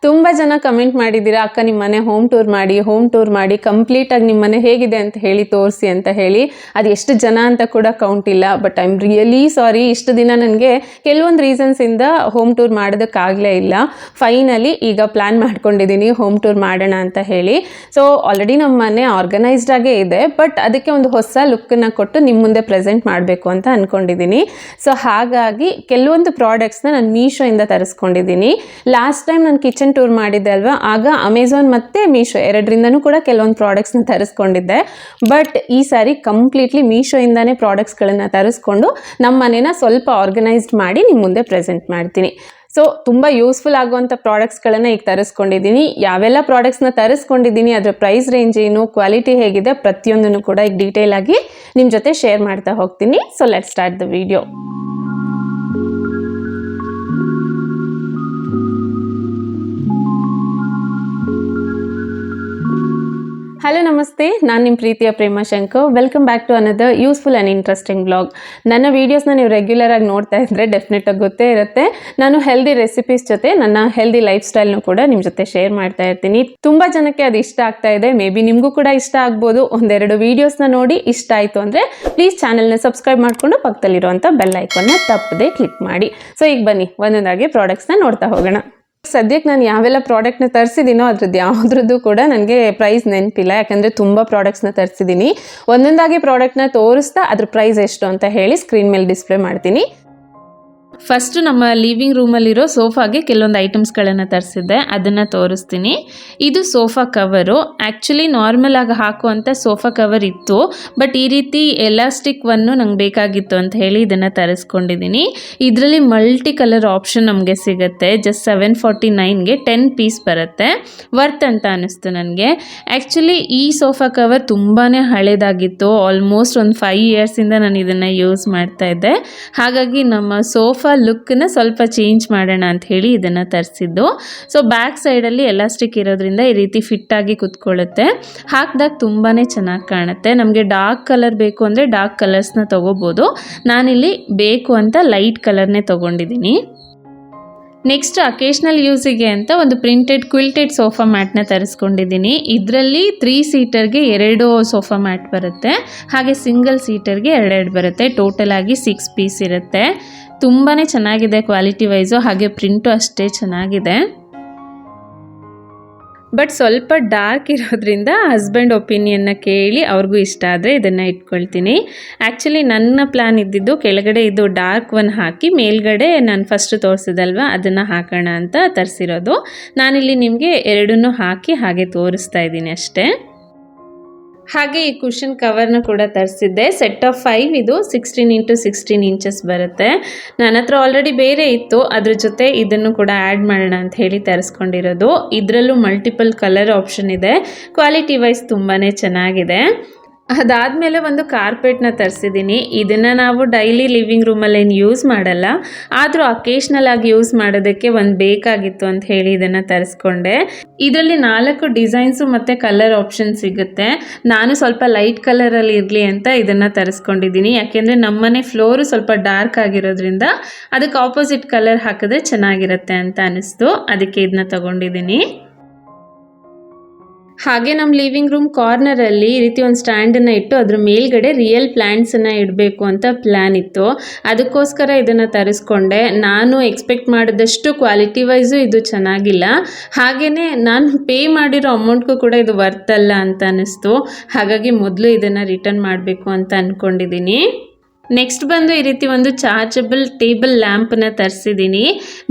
ತುಂಬ ಜನ ಕಮೆಂಟ್ ಮಾಡಿದ್ದೀರಾ, ಅಕ್ಕ ನಿಮ್ಮ ಮನೆ ಹೋಮ್ ಟೂರ್ ಮಾಡಿ ಕಂಪ್ಲೀಟಾಗಿ ನಿಮ್ಮ ಮನೆ ಹೇಗಿದೆ ಅಂತ ಹೇಳಿ ತೋರಿಸಿ ಅಂತ ಹೇಳಿ. ಅದು ಎಷ್ಟು ಜನ ಅಂತ ಕೂಡ ಕೌಂಟ್ ಇಲ್ಲ. But I am really sorry, ಇಷ್ಟು ದಿನ ನನಗೆ ಕೆಲವೊಂದು ರೀಸನ್ಸಿಂದ ಹೋಮ್ ಟೂರ್ ಮಾಡೋದಕ್ಕಾಗಲೇ ಇಲ್ಲ. ಫೈನಲಿ ಈಗ ಪ್ಲ್ಯಾನ್ ಮಾಡ್ಕೊಂಡಿದ್ದೀನಿ ಹೋಮ್ ಟೂರ್ ಮಾಡೋಣ ಅಂತ ಹೇಳಿ. ಸೊ ಆಲ್ರೆಡಿ ನಮ್ಮ ಮನೆ ಆರ್ಗನೈಸ್ಡ್ ಆಗೇ ಇದೆ, ಬಟ್ ಅದಕ್ಕೆ ಒಂದು ಹೊಸ ಲುಕ್ಕನ್ನು ಕೊಟ್ಟು ನಿಮ್ಮ ಮುಂದೆ ಪ್ರೆಸೆಂಟ್ ಮಾಡಬೇಕು ಅಂತ ಅಂದ್ಕೊಂಡಿದ್ದೀನಿ. ಸೊ ಹಾಗಾಗಿ ಕೆಲವೊಂದು ಪ್ರಾಡಕ್ಟ್ಸ್ನ ನಾನು ಮೀಶೋಯಿಂದ ತರಿಸ್ಕೊಂಡಿದ್ದೀನಿ. ಲಾಸ್ಟ್ ಟೈಮ್ ನಾನು ಕಿಚನ್ ಟೂರ್ ಮಾಡಿದ್ದೆ ಅಲ್ವಾ, ಆಗ ಅಮೆಝಾನ್ ಮತ್ತು ಮೀಶೋ ಎರಡರಿಂದನೂ ಕೂಡ ಕೆಲವೊಂದು ಪ್ರಾಡಕ್ಟ್ಸ್ನ ತರಿಸ್ಕೊಂಡಿದ್ದೆ. ಬಟ್ ಈ ಸಾರಿ ಕಂಪ್ಲೀಟ್ಲಿ ಮೀಶೋಯಿಂದನೇ ಪ್ರಾಡಕ್ಟ್ಸ್ಗಳನ್ನು ತರಿಸ್ಕೊಂಡು ನಮ್ಮ ಮನೇನ ಸ್ವಲ್ಪ ಆರ್ಗನೈಸ್ಡ್ ಮಾಡಿ ನಿಮ್ಮ ಮುಂದೆ ಪ್ರೆಸೆಂಟ್ ಮಾಡ್ತೀನಿ. ಸೊ ತುಂಬ ಯೂಸ್ಫುಲ್ ಆಗುವಂಥ ಪ್ರಾಡಕ್ಟ್ಸ್ಗಳನ್ನು ಈಗ ತರಿಸ್ಕೊಂಡಿದ್ದೀನಿ. ಯಾವೆಲ್ಲ ಪ್ರಾಡಕ್ಟ್ಸ್ನ ತರಿಸ್ಕೊಂಡಿದ್ದೀನಿ, ಅದರ ಪ್ರೈಸ್ ರೇಂಜ್ ಏನು, ಕ್ವಾಲಿಟಿ ಹೇಗಿದೆ, ಪ್ರತಿಯೊಂದನ್ನು ಕೂಡ ಈಗ ಡೀಟೇಲ್ ಆಗಿ ನಿಮ್ಮ ಜೊತೆ ಶೇರ್ ಮಾಡ್ತಾ ಹೋಗ್ತೀನಿ. So let's start the video. Hello ನಮಸ್ತೆ, ನಾನು ನಿಮ್ಮ ಪ್ರೀತಿಯ Prema Shankar. Welcome back to another useful and interesting blog. ನನ್ನ ವೀಡಿಯೋಸ್ನ ನೀವು ರೆಗ್ಯುಲರಾಗಿ ನೋಡ್ತಾ ಇದ್ದರೆ ಡೆಫಿನೆಟಾಗಿ ಗೊತ್ತೇ ಇರುತ್ತೆ. ನಾನು ಹೆಲ್ದಿ ರೆಸಿಪೀಸ್ ಜೊತೆ ನನ್ನ ಹೆಲ್ದಿ ಲೈಫ್ ಸ್ಟೈಲ್ನು ಕೂಡ ನಿಮ್ಮ ಜೊತೆ ಶೇರ್ ಮಾಡ್ತಾ ಇರ್ತೀನಿ. ತುಂಬ ಜನಕ್ಕೆ ಅದು ಇಷ್ಟ ಆಗ್ತಾ ಇದೆ. ಮೇ ಬಿ ನಿಮಗೂ ಕೂಡ ಇಷ್ಟ ಆಗ್ಬೋದು. ಒಂದೆರಡು ವೀಡಿಯೋಸ್ನ ನೋಡಿ ಇಷ್ಟ ಆಯಿತು ಅಂದರೆ ಪ್ಲೀಸ್ ಚಾನಲ್ನ ಸಬ್ಸ್ಕ್ರೈಬ್ ಮಾಡಿಕೊಂಡು ಪಕ್ಕದಲ್ಲಿರುವಂಥ ಬೆಲ್ ಐಕಾನ್ನ ತಪ್ಪದೆ ಕ್ಲಿಕ್ ಮಾಡಿ. ಸೊ ಈಗ ಬನ್ನಿ ಒಂದೊಂದಾಗಿ ಪ್ರಾಡಕ್ಟ್ಸ್ನ ನೋಡ್ತಾ ಹೋಗೋಣ. ಸದ್ಯಕ್ಕೆ ನಾನು ಯಾವೆಲ್ಲ ಪ್ರಾಡಕ್ಟ್ನ ತರಿಸಿದ್ದೀನೋ ಅದ್ರದ್ದು ಯಾವುದ್ರದ್ದು ಕೂಡ ನನಗೆ ಪ್ರೈಸ್ ನೆನಪಿಲ್ಲ, ಯಾಕಂದರೆ ತುಂಬ ಪ್ರಾಡಕ್ಟ್ಸ್ನ ತರಿಸಿದ್ದೀನಿ. ಒಂದೊಂದಾಗಿ ಪ್ರಾಡಕ್ಟ್ನ ತೋರಿಸ್ತಾ ಅದ್ರ ಪ್ರೈಸ್ ಎಷ್ಟು ಅಂತ ಹೇಳಿ ಸ್ಕ್ರೀನ್ ಮೇಲೆ ಡಿಸ್ಪ್ಲೇ ಮಾಡ್ತೀನಿ. ಫಸ್ಟು ನಮ್ಮ ಲಿವಿಂಗ್ ರೂಮಲ್ಲಿರೋ ಸೋಫಾಗೆ ಕೆಲವೊಂದು ಐಟಮ್ಸ್ಗಳನ್ನು ತರಿಸಿದ್ದೆ, ಅದನ್ನು ತೋರಿಸ್ತೀನಿ. ಇದು ಸೋಫಾ ಕವರು. ಆ್ಯಕ್ಚುಲಿ ನಾರ್ಮಲ್ ಆಗಿ ಹಾಕುವಂಥ ಸೋಫಾ ಕವರ್ ಇತ್ತು, ಬಟ್ ಈ ರೀತಿ ಎಲಾಸ್ಟಿಕ್ ಒನ್ನು ನಂಗೆ ಬೇಕಾಗಿತ್ತು ಅಂತ ಹೇಳಿ ಇದನ್ನು ತರಿಸ್ಕೊಂಡಿದ್ದೀನಿ. ಇದರಲ್ಲಿ ಮಲ್ಟಿ ಕಲರ್ ಆಪ್ಷನ್ ನಮಗೆ ಸಿಗುತ್ತೆ. ಜಸ್ಟ್ 749ಗೆ 10 ಪೀಸ್ ಬರುತ್ತೆ. ವರ್ತ್ ಅಂತ ಅನ್ನಿಸ್ತು ನನಗೆ. ಆ್ಯಕ್ಚುಲಿ ಈ ಸೋಫಾ ಕವರ್ ತುಂಬಾ ಹಳೇದಾಗಿತ್ತು. ಆಲ್ಮೋಸ್ಟ್ ಒಂದು 5 ಇಯರ್ಸಿಂದ ನಾನು ಇದನ್ನು ಯೂಸ್ ಮಾಡ್ತಾ ಇದ್ದೆ. ಹಾಗಾಗಿ ನಮ್ಮ ಸೋಫಾ ಲುಕ್ನ ಸ್ವಲ್ಪ ಚೇಂಜ್ ಮಾಡೋಣ ಅಂತ ಹೇಳಿ ಇದನ್ನು ತರಿಸಿದ್ದು. ಸೊ ಬ್ಯಾಕ್ ಸೈಡಲ್ಲಿ ಎಲಾಸ್ಟಿಕ್ ಇರೋದ್ರಿಂದ ಈ ರೀತಿ ಫಿಟ್ ಆಗಿ ಕುತ್ಕೊಳ್ಳುತ್ತೆ. ಹಾಕಿದಾಗ ತುಂಬಾ ಚೆನ್ನಾಗಿ ಕಾಣುತ್ತೆ. ನಮಗೆ ಡಾರ್ಕ್ ಕಲರ್ ಬೇಕು ಅಂದರೆ ಡಾರ್ಕ್ ಕಲರ್ಸ್ನ ತೊಗೋಬೋದು. ನಾನಿಲ್ಲಿ ಬೇಕು ಅಂತ ಲೈಟ್ ಕಲರ್ನೇ ತೊಗೊಂಡಿದ್ದೀನಿ. ನೆಕ್ಸ್ಟ್ ಅಕೇಶ್ನಲ್ ಯೂಸಿಗೆ ಅಂತ ಒಂದು ಪ್ರಿಂಟೆಡ್ ಕ್ವಿಲ್ಟೆಡ್ ಸೋಫಾ ಮ್ಯಾಟ್ನ ತರಿಸ್ಕೊಂಡಿದ್ದೀನಿ. ಇದರಲ್ಲಿ 3 ಸೀಟರ್ಗೆ 2 ಸೋಫಾ ಮ್ಯಾಟ್ ಬರುತ್ತೆ, ಹಾಗೆ ಸಿಂಗಲ್ ಸೀಟರ್ಗೆ 2 ಬರುತ್ತೆ. ಟೋಟಲ್ ಆಗಿ 6 ಪೀಸ್ ಇರುತ್ತೆ. ತುಂಬಾ ಚೆನ್ನಾಗಿದೆ ಕ್ವಾಲಿಟಿ ವೈಸು, ಹಾಗೆ ಪ್ರಿಂಟು ಅಷ್ಟೇ ಚೆನ್ನಾಗಿದೆ. ಬಟ್ ಸ್ವಲ್ಪ ಡಾರ್ಕ್ ಇರೋದ್ರಿಂದ ಹಸ್ಬೆಂಡ್ ಒಪಿನಿಯನ್ನ ಕೇಳಿ ಅವ್ರಿಗೂ ಇಷ್ಟ ಆದರೆ ಇದನ್ನು ಇಟ್ಕೊಳ್ತೀನಿ. ಆ್ಯಕ್ಚುಲಿ ನನ್ನ ಪ್ಲ್ಯಾನ್ ಇದ್ದಿದ್ದು ಕೆಳಗಡೆ ಇದು ಡಾರ್ಕ್ ಒನ್ ಹಾಕಿ ಮೇಲ್ಗಡೆ ನಾನು ಫಸ್ಟ್ ತೋರಿಸಿದಲ್ವ ಅದನ್ನು ಹಾಕೋಣ ಅಂತ ತರಿಸಿರೋದು. ನಾನಿಲ್ಲಿ ನಿಮಗೆ ಎರಡನ್ನೂ ಹಾಕಿ ಹಾಗೆ ತೋರಿಸ್ತಾ ಇದ್ದೀನಿ ಅಷ್ಟೇ. ಹಾಗೆ ಈ ಕುಷನ್ ಕವರ್ನ ಕೂಡ ತರಿಸಿದ್ದೆ. ಸೆಟ್ ಆಫ್ 5 ಇದು 16x16 ಇಂಚಸ್ ಬರುತ್ತೆ. ನನ್ನ ಹತ್ರ ಆಲ್ರೆಡಿ ಬೇರೆ ಇತ್ತು, ಅದ್ರ ಜೊತೆ ಇದನ್ನು ಕೂಡ ಆ್ಯಡ್ ಮಾಡೋಣ ಅಂತ ಹೇಳಿ ತರಿಸ್ಕೊಂಡಿರೋದು. ಇದರಲ್ಲೂ ಮಲ್ಟಿಪಲ್ ಕಲರ್ ಆಪ್ಷನ್ ಇದೆ. ಕ್ವಾಲಿಟಿ ವೈಸ್ ತುಂಬಾ ಚೆನ್ನಾಗಿದೆ. ಅದಾದಮೇಲೆ ಒಂದು ಕಾರ್ಪೆಟ್ನ ತರಿಸಿದ್ದೀನಿ. ಇದನ್ನು ನಾವು ಡೈಲಿ ಲಿವಿಂಗ್ ರೂಮಲ್ಲೇನು ಯೂಸ್ ಮಾಡಲ್ಲ, ಆದರೂ ಅಕೇಶ್ನಲ್ ಆಗಿ ಯೂಸ್ ಮಾಡೋದಕ್ಕೆ ಒಂದು ಬೇಕಾಗಿತ್ತು ಅಂತ ಹೇಳಿ ಇದನ್ನು ತರಿಸ್ಕೊಂಡೆ. ಇದರಲ್ಲಿ 4 ಡಿಸೈನ್ಸು ಮತ್ತು ಕಲರ್ ಆಪ್ಷನ್ ಸಿಗುತ್ತೆ. ನಾನು ಸ್ವಲ್ಪ ಲೈಟ್ ಕಲರಲ್ಲಿ ಇರಲಿ ಅಂತ ಇದನ್ನು ತರಿಸ್ಕೊಂಡಿದ್ದೀನಿ. ಯಾಕೆಂದರೆ ನಮ್ಮನೆ ಫ್ಲೋರು ಸ್ವಲ್ಪ ಡಾರ್ಕ್ ಆಗಿರೋದ್ರಿಂದ ಅದಕ್ಕೆ ಆಪೋಸಿಟ್ ಕಲರ್ ಹಾಕಿದ್ರೆ ಚೆನ್ನಾಗಿರುತ್ತೆ ಅಂತ ಅನ್ನಿಸ್ತು, ಅದಕ್ಕೆ ಇದನ್ನ ತಗೊಂಡಿದ್ದೀನಿ. ಹಾಗೆ ನಮ್ಮ ಲಿವಿಂಗ್ ರೂಮ್ ಕಾರ್ನರಲ್ಲಿ ಈ ರೀತಿ ಒಂದು ಸ್ಟ್ಯಾಂಡನ್ನು ಇಟ್ಟು ಅದ್ರ ಮೇಲ್ಗಡೆ ರಿಯಲ್ ಪ್ಲ್ಯಾಂಟ್ಸನ್ನು ಇಡಬೇಕು ಅಂತ ಪ್ಲ್ಯಾನ್ ಇತ್ತು. ಅದಕ್ಕೋಸ್ಕರ ಇದನ್ನು ತರಿಸ್ಕೊಂಡೆ. ನಾನು ಎಕ್ಸ್ಪೆಕ್ಟ್ ಮಾಡಿದಷ್ಟು ಕ್ವಾಲಿಟಿ ವೈಸು ಇದು ಚೆನ್ನಾಗಿಲ್ಲ, ಹಾಗೆಯೇ ನಾನು ಪೇ ಮಾಡಿರೋ ಅಮೌಂಟ್ಗೂ ಕೂಡ ಇದು ವರ್ತ್ ಅಲ್ಲ ಅಂತ ಅನ್ನಿಸ್ತು. ಹಾಗಾಗಿ ಮೊದಲು ಇದನ್ನು ರಿಟರ್ನ್ ಮಾಡಬೇಕು ಅಂತ ಅಂದ್ಕೊಂಡಿದ್ದೀನಿ. ನೆಕ್ಸ್ಟ್ ಬಂದು ಈ ರೀತಿ ಒಂದು ಚಾರ್ಜಬಲ್ ಟೇಬಲ್ ಲ್ಯಾಂಪನ್ನ ತರಿಸಿದ್ದೀನಿ.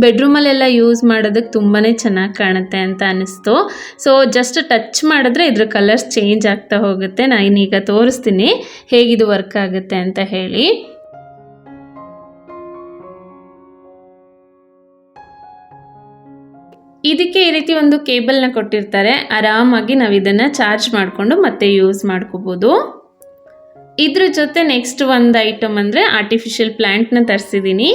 ಬೆಡ್ರೂಮಲ್ಲೆಲ್ಲ ಯೂಸ್ ಮಾಡೋದಕ್ಕೆ ತುಂಬಾ ಚೆನ್ನಾಗಿ ಕಾಣುತ್ತೆ ಅಂತ ಅನ್ನಿಸ್ತು. ಸೊ ಜಸ್ಟ್ ಟಚ್ ಮಾಡಿದ್ರೆ ಇದ್ರ ಕಲರ್ಸ್ ಚೇಂಜ್ ಆಗ್ತಾ ಹೋಗುತ್ತೆ. ನಾನೀಗ ತೋರಿಸ್ತೀನಿ ಹೇಗಿದು ವರ್ಕ್ ಆಗುತ್ತೆ ಅಂತ ಹೇಳಿ. ಇದಕ್ಕೆ ಈ ರೀತಿ ಒಂದು ಕೇಬಲ್ನ ಕೊಟ್ಟಿರ್ತಾರೆ. ಆರಾಮಾಗಿ ನಾವು ಇದನ್ನು ಚಾರ್ಜ್ ಮಾಡಿಕೊಂಡು ಮತ್ತೆ ಯೂಸ್ ಮಾಡ್ಕೋಬೋದು. ಇದ್ರ ಜೊತೆ ನೆಕ್ಸ್ಟ್ ಒಂದು ಐಟಮ್ ಅಂದರೆ ಆರ್ಟಿಫಿಷಿಯಲ್ ಪ್ಲ್ಯಾಂಟ್ನ ತರಿಸಿದ್ದೀನಿ.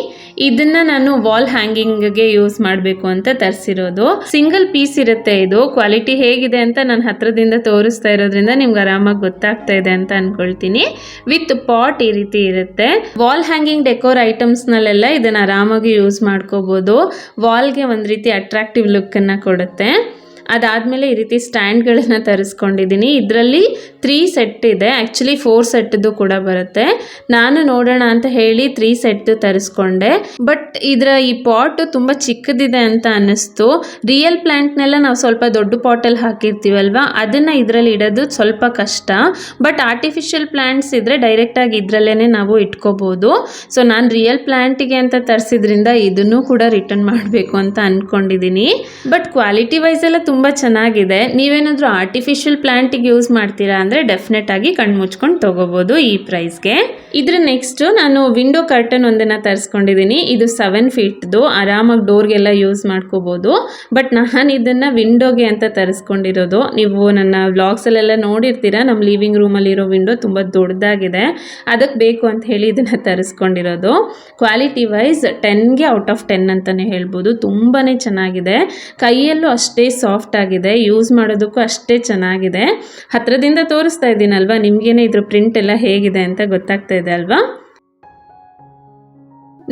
ಇದನ್ನು ನಾನು ವಾಲ್ ಹ್ಯಾಂಗಿಂಗ್ಗೆ ಯೂಸ್ ಮಾಡಬೇಕು ಅಂತ ತರಿಸಿರೋದು. ಸಿಂಗಲ್ ಪೀಸ್ ಇರುತ್ತೆ. ಇದು ಕ್ವಾಲಿಟಿ ಹೇಗಿದೆ ಅಂತ ನಾನು ಹತ್ರದಿಂದ ತೋರಿಸ್ತಾ ಇರೋದ್ರಿಂದ ನಿಮ್ಗೆ ಆರಾಮಾಗಿ ಗೊತ್ತಾಗ್ತಾ ಇದೆ ಅಂತ ಅಂದ್ಕೊಳ್ತೀನಿ. ವಿತ್ ಪಾಟ್ ಈ ರೀತಿ ಇರುತ್ತೆ. ವಾಲ್ ಹ್ಯಾಂಗಿಂಗ್ ಡೆಕೋರ್ ಐಟಮ್ಸ್ನಲ್ಲೆಲ್ಲ ಇದನ್ನು ಆರಾಮಾಗಿ ಯೂಸ್ ಮಾಡ್ಕೋಬೋದು. ವಾಲ್ಗೆ ಒಂದು ರೀತಿ ಅಟ್ರಾಕ್ಟಿವ್ ಲುಕ್ಕನ್ನು ಕೊಡುತ್ತೆ. ಅದಾದಮೇಲೆ ಈ ರೀತಿ ಸ್ಟ್ಯಾಂಡ್ಗಳನ್ನು ತರಿಸ್ಕೊಂಡಿದ್ದೀನಿ. ಇದರಲ್ಲಿ 3 ಸೆಟ್ ಇದೆ. ಆ್ಯಕ್ಚುಲಿ 4 ಸೆಟ್ದು ಕೂಡ ಬರುತ್ತೆ. ನಾನು ನೋಡೋಣ ಅಂತ ಹೇಳಿ 3 ಸೆಟ್ ತರಿಸ್ಕೊಂಡೆ. ಬಟ್ ಇದರ ಈ ಪಾಟ್ ತುಂಬ ಚಿಕ್ಕದಿದೆ ಅಂತ ಅನ್ನಿಸ್ತು. ರಿಯಲ್ ಪ್ಲ್ಯಾಂಟ್ನೆಲ್ಲ ನಾವು ಸ್ವಲ್ಪ ದೊಡ್ಡ ಪಾಟಲ್ಲಿ ಹಾಕಿರ್ತೀವಲ್ವ, ಅದನ್ನು ಇದರಲ್ಲಿ ಇಡೋದು ಸ್ವಲ್ಪ ಕಷ್ಟ. ಬಟ್ ಆರ್ಟಿಫಿಷಿಯಲ್ ಪ್ಲ್ಯಾಂಟ್ಸ್ ಇದ್ದರೆ ಡೈರೆಕ್ಟಾಗಿ ಇದರಲ್ಲೇ ನಾವು ಇಟ್ಕೋಬೋದು. ಸೊ ನಾನು ರಿಯಲ್ ಪ್ಲ್ಯಾಂಟಿಗೆ ಅಂತ ತರಿಸಿದ್ರಿಂದ ಇದನ್ನು ಕೂಡ ರಿಟರ್ನ್ ಮಾಡಬೇಕು ಅಂತ ಅಂದ್ಕೊಂಡಿದ್ದೀನಿ. ಬಟ್ ಕ್ವಾಲಿಟಿ ವೈಸ್ ಎಲ್ಲ ತುಂಬ ಚೆನ್ನಾಗಿದೆ. ನೀವೇನಾದರೂ ಆರ್ಟಿಫಿಷಿಯಲ್ ಪ್ಲ್ಯಾಂಟಿಗೆ ಯೂಸ್ ಮಾಡ್ತೀರಾ ಅಂದರೆ ಡೆಫಿನೆಟ್ ಆಗಿ ಕಣ್ಣು ಮುಚ್ಕೊಂಡು ತೊಗೋಬೋದು ಈ ಪ್ರೈಸ್ಗೆ. ಇದ್ರ ನೆಕ್ಸ್ಟು ನಾನು ವಿಂಡೋ ಕರ್ಟನ್ ಒಂದನ್ನು ತರಿಸ್ಕೊಂಡಿದ್ದೀನಿ. ಇದು 7 ಫೀಟ್ದು, ಆರಾಮಾಗಿ ಡೋರ್ಗೆಲ್ಲ ಯೂಸ್ ಮಾಡ್ಕೋಬೋದು. ಬಟ್ ನಾನು ಇದನ್ನು ವಿಂಡೋಗೆ ಅಂತ ತರಿಸ್ಕೊಂಡಿರೋದು. ನೀವು ನನ್ನ ವ್ಲಾಗ್ಸಲ್ಲೆಲ್ಲ ನೋಡಿರ್ತೀರ, ನಮ್ಮ ಲಿವಿಂಗ್ ರೂಮಲ್ಲಿರೋ ವಿಂಡೋ ತುಂಬ ದೊಡ್ಡದಾಗಿದೆ. ಅದಕ್ಕೆ ಬೇಕು ಅಂತ ಹೇಳಿ ಇದನ್ನು ತರಿಸ್ಕೊಂಡಿರೋದು. ಕ್ವಾಲಿಟಿ ವೈಸ್ 10ಗೆ ಔಟ್ ಆಫ್ 10 ಅಂತಲೇ ಹೇಳ್ಬೋದು. ತುಂಬಾ ಚೆನ್ನಾಗಿದೆ. ಕೈಯಲ್ಲೂ ಅಷ್ಟೇ ಸಾಫ್ಟ್ ಆಗಿದೆ. ಯೂಸ್ ಮಾಡೋದಕ್ಕೂ ಅಷ್ಟೇ ಚೆನ್ನಾಗಿದೆ. ಹತ್ರದಿಂದ ತೋರಿಸ್ತಾ ಇದ್ದೀನಲ್ವಾ, ನಿಮಗೇನೆ ಇದ್ರ ಪ್ರಿಂಟ್ ಎಲ್ಲ ಹೇಗಿದೆ ಅಂತ ಗೊತ್ತಾಗ್ತಾ ಇದೆ ಅಲ್ವಾ.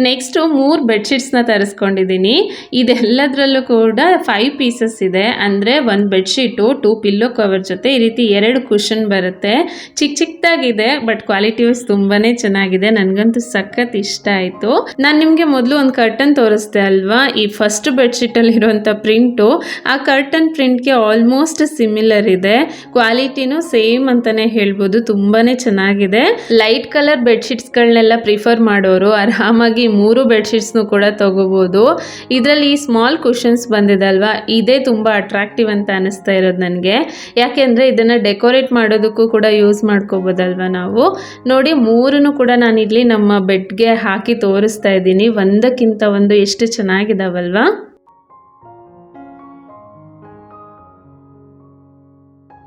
ನೆಕ್ಸ್ಟು 3 ಬೆಡ್ಶೀಟ್ಸ್ನ ತರಿಸ್ಕೊಂಡಿದ್ದೀನಿ. ಇದೆಲ್ಲದರಲ್ಲೂ ಕೂಡ 5 ಪೀಸಸ್ ಇದೆ. ಅಂದರೆ 1 ಬೆಡ್ಶೀಟು, 2 ಪಿಲ್ಲೋ ಕವರ್ ಜೊತೆ ಈ ರೀತಿ 2 ಕುಷನ್ ಬರುತ್ತೆ. ಚಿಕ್ಕದಾಗಿದೆ, ಬಟ್ ಕ್ವಾಲಿಟಿ ವೈಸ್ ತುಂಬಾ ಚೆನ್ನಾಗಿದೆ. ನನಗಂತೂ ಸಖತ್ ಇಷ್ಟ ಆಯಿತು. ನಾನು ನಿಮಗೆ ಮೊದಲು ಒಂದು ಕರ್ಟನ್ ತೋರಿಸ್ದೆ ಅಲ್ವಾ, ಈ ಫಸ್ಟ್ ಬೆಡ್ಶೀಟಲ್ಲಿ ಇರುವಂಥ ಪ್ರಿಂಟು ಆ ಕರ್ಟನ್ ಪ್ರಿಂಟ್ಗೆ ಆಲ್ಮೋಸ್ಟ್ ಸಿಮಿಲರ್ ಇದೆ. ಕ್ವಾಲಿಟಿನೂ ಸೇಮ್ ಅಂತಲೇ ಹೇಳ್ಬೋದು. ತುಂಬಾ ಚೆನ್ನಾಗಿದೆ. ಲೈಟ್ ಕಲರ್ ಬೆಡ್ಶೀಟ್ಸ್ಗಳನ್ನೆಲ್ಲ ಪ್ರಿಫರ್ ಮಾಡೋರು ಆರಾಮಾಗಿ 3 ಬೆಡ್ಶೀಟ್ಸ್ನು ಕೂಡ ತಗೋಬೋದು. ಇದರಲ್ಲಿ ಈ ಸ್ಮಾಲ್ ಕುಷನ್ಸ್ ಬಂದಿದೆ ಅಲ್ವಾ, ಇದೇ ತುಂಬ ಅಟ್ರಾಕ್ಟಿವ್ ಅಂತ ಅನಿಸ್ತಾ ಇರೋದು ನನಗೆ. ಯಾಕೆಂದರೆ ಇದನ್ನು ಡೆಕೋರೇಟ್ ಮಾಡೋದಕ್ಕೂ ಕೂಡ ಯೂಸ್ ಮಾಡ್ಕೋಬೋದಲ್ವ ನಾವು. ನೋಡಿ 3 ಕೂಡ ನಾನಿಲ್ಲಿ ನಮ್ಮ ಬೆಡ್ಗೆ ಹಾಕಿ ತೋರಿಸ್ತಾ ಇದ್ದೀನಿ. ಒಂದಕ್ಕಿಂತ ಒಂದು ಎಷ್ಟು ಚೆನ್ನಾಗಿದಾವಲ್ವಾ.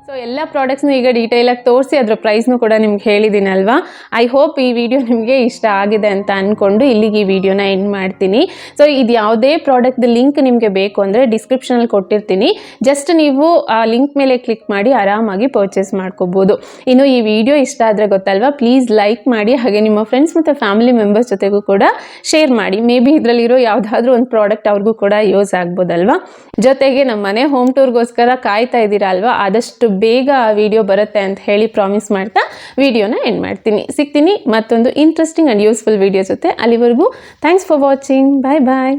ಸೊ ಎಲ್ಲ ಪ್ರಾಡಕ್ಟ್ಸ್ನು ಈಗ ಡೀಟೇಲಾಗಿ ತೋರಿಸಿ ಅದರ ಪ್ರೈಸ್ನು ಕೂಡ ನಿಮ್ಗೆ ಹೇಳಿದ್ದೀನಲ್ವಾ. ಐ ಹೋಪ್ ಈ ವಿಡಿಯೋ ನಿಮಗೆ ಇಷ್ಟ ಆಗಿದೆ ಅಂತ ಅಂದ್ಕೊಂಡು ಇಲ್ಲಿಗೆ ಈ ವಿಡಿಯೋನ ಎಂಡ್ ಮಾಡ್ತೀನಿ. ಸೊ ಇದು ಯಾವುದೇ ಪ್ರಾಡಕ್ಟ್ದು ಲಿಂಕ್ ನಿಮಗೆ ಬೇಕು ಅಂದರೆ ಡಿಸ್ಕ್ರಿಪ್ಷನಲ್ಲಿ ಕೊಟ್ಟಿರ್ತೀನಿ. ಜಸ್ಟ್ ನೀವು ಆ ಲಿಂಕ್ ಮೇಲೆ ಕ್ಲಿಕ್ ಮಾಡಿ ಆರಾಮಾಗಿ ಪರ್ಚೇಸ್ ಮಾಡ್ಕೋಬೋದು. ಇನ್ನು ಈ ವಿಡಿಯೋ ಇಷ್ಟ ಆದರೆ ಗೊತ್ತಲ್ವಾ, ಪ್ಲೀಸ್ ಲೈಕ್ ಮಾಡಿ. ಹಾಗೆ ನಿಮ್ಮ ಫ್ರೆಂಡ್ಸ್ ಮತ್ತು ಫ್ಯಾಮಿಲಿ ಮೆಂಬರ್ಸ್ ಜೊತೆಗೂ ಕೂಡ ಶೇರ್ ಮಾಡಿ. ಮೇ ಬಿ ಇದರಲ್ಲಿರೋ ಯಾವುದಾದ್ರೂ ಒಂದು ಪ್ರಾಡಕ್ಟ್ ಅವ್ರಿಗೂ ಕೂಡ ಯೂಸ್ ಆಗ್ಬೋದಲ್ವಾ. ಜೊತೆಗೆ ನಮ್ಮ ಮನೆ ಹೋಮ್ ಟೂರ್ಗೋಸ್ಕರ ಕಾಯ್ತಾ ಇದ್ದೀರಾ ಅಲ್ವಾ, ಆದಷ್ಟು ಬೇಗ ಆ ವಿಡಿಯೋ ಬರುತ್ತೆ ಅಂತ ಹೇಳಿ ಪ್ರಾಮಿಸ್ ಮಾಡ್ತಾ ವಿಡಿಯೋನ ಎಂಡ್ ಮಾಡ್ತೀನಿ. ಸಿಗ್ತೀನಿ ಮತ್ತೊಂದು ಇಂಟ್ರೆಸ್ಟಿಂಗ್ ಆ್ಯಂಡ್ ಯೂಸ್ಫುಲ್ ವಿಡಿಯೋ ಜೊತೆ. ಅಲ್ಲಿವರೆಗೂ thanks for watching. Bye bye.